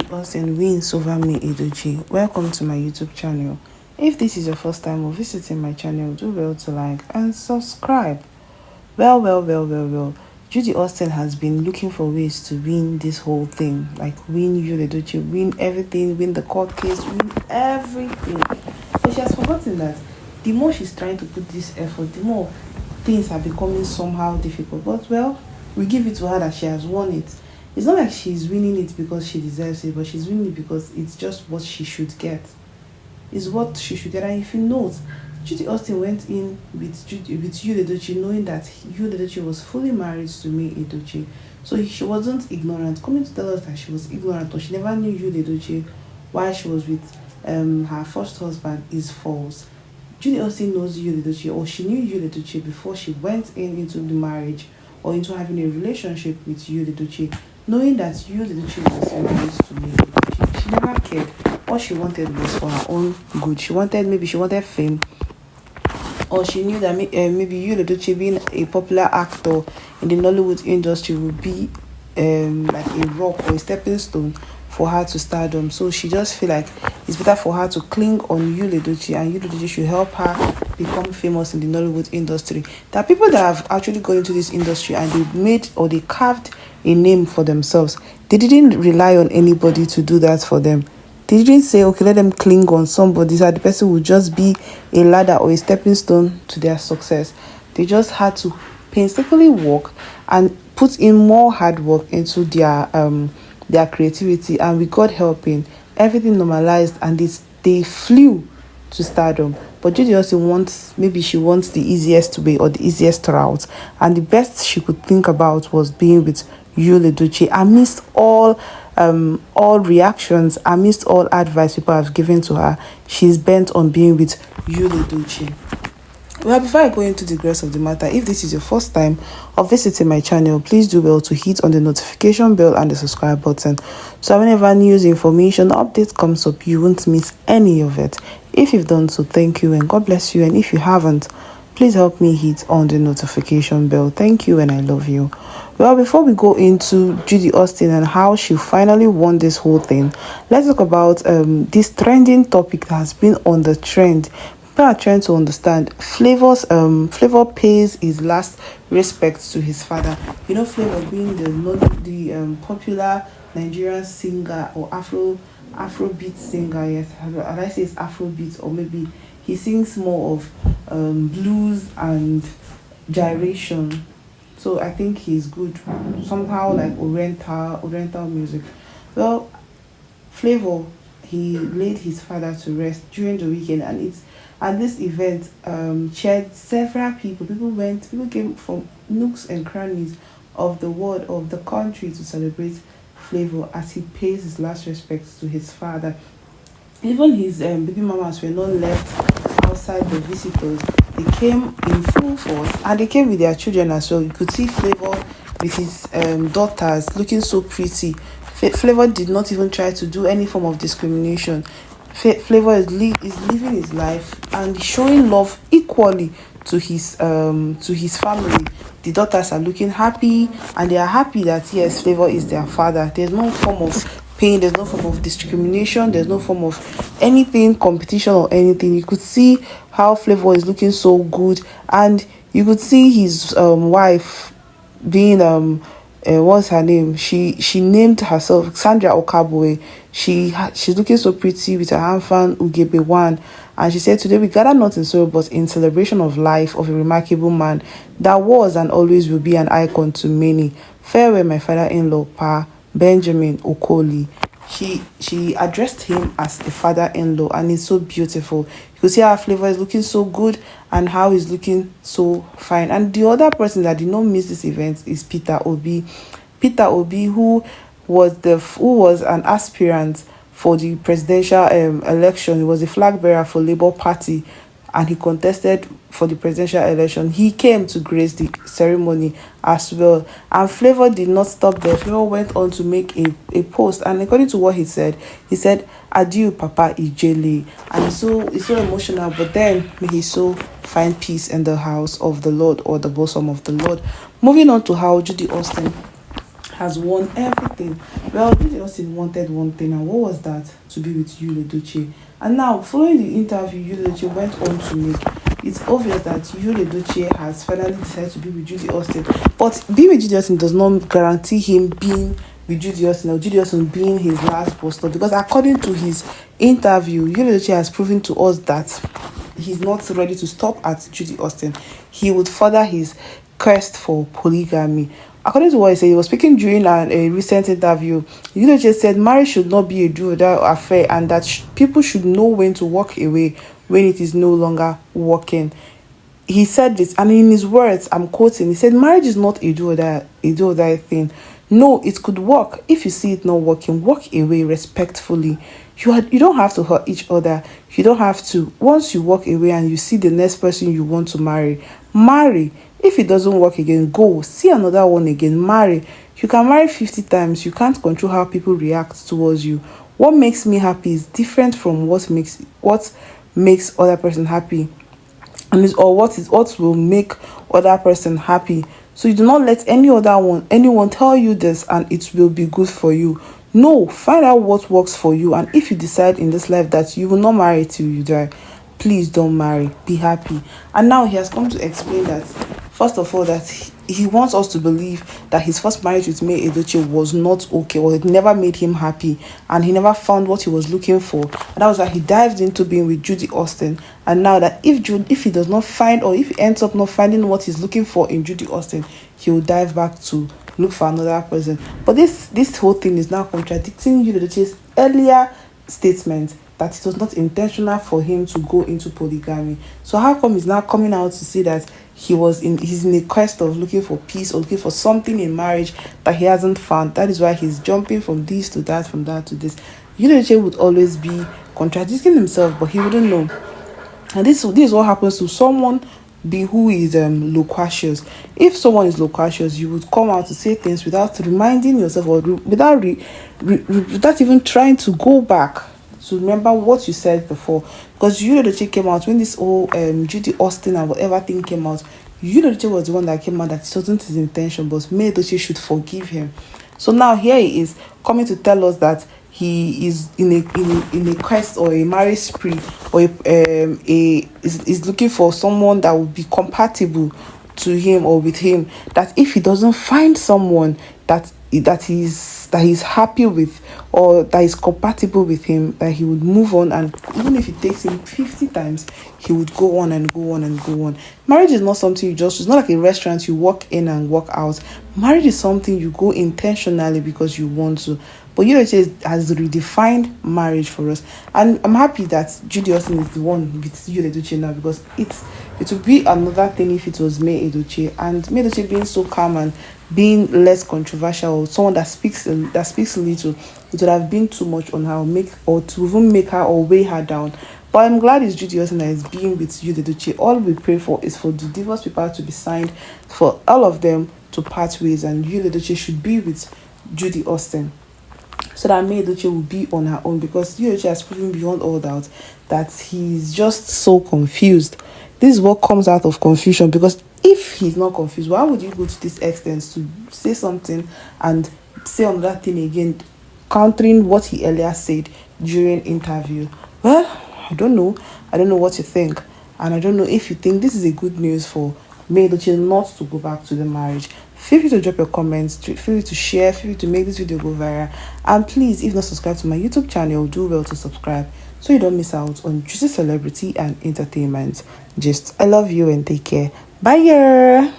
Judy Austin wins over me Edochie. Welcome to my YouTube channel. If this is your first time or visiting my channel, do well to like and subscribe. Well. Judy Austin has been looking for ways to win this whole thing. Like win Yul Edochie, win everything, win the court case, win everything. But she has forgotten that the more she's trying to put this effort, the more things are becoming somehow difficult. But well, we give it to her that she has won it. It's not like she's winning it because she deserves it, but she's winning it because it's just what she should get. It's what she should get. And if you note, Judy Austin went in with Yul Edochie knowing that Yul Edochie was fully married to me Edochie. So she wasn't ignorant. Coming to tell us that she was ignorant or she never knew Yul Edochie while she was with her first husband is false. Judy Austin knows Yul Edochie, or she knew Yul Edochie before she went into the marriage or into having a relationship with Yul Edochie, knowing that Yul Edochie was married to me Edochie. She never cared. What she wanted was for her own good. She wanted fame, or she knew that maybe Yul Edochie being a popular actor in the Nollywood industry would be like a rock or a stepping stone for her to stardom. So she just feel like it's better for her to cling on Yul Edochie, and Yul Edochie should help her become famous in the Nollywood industry. There are people that have actually gone into this industry and they carved a name for themselves. They didn't rely on anybody to do that for them. They didn't say, okay, let them cling on somebody so that the person would just be a ladder or a stepping stone to their success. They just had to painstakingly work and put in more hard work into their creativity, and with God helping, everything normalized and they flew to stardom. But Judy Austin wants the easiest way or the easiest route, and the best she could think about was being with Yul Edochie amidst all reactions, amidst all advice people have given to her. She's bent on being with Yul Edochie. Well, before I go into the grace of the matter, if this is your first time of visiting my channel, please do well to hit on the notification bell and the subscribe button, so whenever news, information, updates comes up, you won't miss any of it. If you've done so, thank you and God bless you. And if you haven't, please help me hit on the notification bell. Thank you and I love you. Well, before we go into Judy Austin and how she finally won this whole thing, let's talk about this trending topic that has been on the trend. People are trying to understand Flavor pays his last respects to his father. You know, Flavor being the popular Nigerian singer or Afrobeat singer. Yes, I say it's Afrobeat, or maybe he sings more of blues and gyration. So I think he's good somehow, like Oriental music. Well, Flavor, he laid his father to rest during the weekend, and this event cheered several people. People came from nooks and crannies of the world, of the country, to celebrate Flavor as he pays his last respects to his father. Even his baby mamas were not left outside the visitors. They came in full force, and they came with their children as well. You could see Flavor with his daughters looking so pretty. Flavor did not even try to do any form of discrimination. Flavor is living his life and showing love equally to his family. The daughters are looking happy, and they are happy that yes, Flavor is their father. There's no form of pain, there's no form of discrimination, there's no form of anything, competition or anything. You could see how Flavor is looking so good, and you could see his wife being what's her name? She named herself Sandra Okabwe. She's looking so pretty with her hanfan Ugebe1, and she said, today we gather not in sorrow but in celebration of life of a remarkable man that was and always will be an icon to many. Farewell, my father-in-law, Pa Benjamin Okoli. She addressed him as the father-in-law, and it's so beautiful. You could see how Flavor is looking so good and how he's looking so fine. And the other person that did not miss this event is Peter Obi. Peter Obi, who was an aspirant for the presidential election. He was a flag bearer for Labour Party, and he contested for the presidential election. He came to grace the ceremony as well. And Flavor did not stop there. Flavor went on to make a post, and according to what he said, adieu Papa Ijele. And it's so emotional, but then may he so find peace in the house of the Lord, or the bosom of the Lord. Moving on to how Judy Austin has won everything. Well, Judy Austin wanted one thing, and what was that? To be with Yul Edochie. And now, following the interview Yul Edochie went on to make, it's obvious that Yul Edochie has finally decided to be with Judy Austin. But being with Judy Austin does not guarantee him being with Judy Austin or Judy Austin being his last bus stop, because according to his interview, Yul Edochie has proven to us that he's not ready to stop at Judy Austin. He would further his quest for polygamy. According to what he said, he was speaking during a recent interview. Yul Edochie said marriage should not be a do or die affair, and that people should know when to walk away when it is no longer working. He said this, and in his words, I'm quoting, he said, marriage is not a do or die thing. No, it could work. If you see it not working, walk away respectfully. You don't have to hurt each other. You don't have to. Once you walk away and you see the next person you want to marry, marry. If it doesn't work again, go see another one again, marry. You can marry 50 times. You can't control how people react towards you. What makes me happy is different from what makes other person happy, and what will make other person happy. So you do not let anyone tell you this and it will be good for you. No, find out what works for you, and if you decide in this life that you will not marry till you die, please don't marry. Be happy. And now he has come to explain that, first of all, that he wants us to believe that his first marriage with May Edochie was not okay, or it never made him happy, and he never found what he was looking for. And that was why he dived into being with Judy Austin. And now that if he does not find, or if he ends up not finding what he's looking for in Judy Austin, he will dive back to look for another person. But this whole thing is now contradicting Yul Edochie's earlier statement that it was not intentional for him to go into polygamy. So how come he's now coming out to say that he's in a quest of looking for peace, or looking for something in marriage that he hasn't found? That is why he's jumping from this to that, from that to this. Yul Edochie would always be contradicting himself, but he wouldn't know. And this is what happens to someone who is loquacious. If someone is loquacious, you would come out to say things without reminding yourself, or without even trying to go back to remember what you said before. Because Yul Edochie came out when this whole Judy Austin and whatever thing came out. Yul Edochie was the one that came out that it wasn't his intention, but May Edochie should forgive him. So now here he is coming to tell us that he is in a quest or a marriage spree, or is looking for someone that will be compatible to him or with him. That if he doesn't find someone that he's happy with, or that is compatible with him, that he would move on, and even if it takes him 50 times, he would go on and go on and go on. Marriage is not something it's not like a restaurant you walk in and walk out. Marriage is something you go intentionally because you want to. But Yul Edochie has redefined marriage for us, and I'm happy that Judy Austin is the one with Yul Edochie now, because it would be another thing if it was May Edochie, and May Edochie being so calm and being less controversial, someone that speaks little, it would have been too much on her, to even make her or weigh her down. But I'm glad it's Judy Austin that is being with Yul Edochie. All we pray for is for the divorce papers to be signed, for all of them to part ways, and Yul Edochie should be with Judy Austin, so that May Edochie will be on her own, because Yul Edochie has proven beyond all doubt that he's just so confused. This is what comes out of confusion, because if he's not confused, why would you go to this extent to say something and say another thing again, countering what he earlier said during interview? Well, I don't know what you think, and I don't know if you think this is a good news for May Edochie not to go back to the marriage. Feel free to drop your comments, feel free to share, feel free to make this video go viral, and please, if not subscribed to my YouTube channel, do well to subscribe so you don't miss out on juicy celebrity and entertainment. I love you and take care. Bye.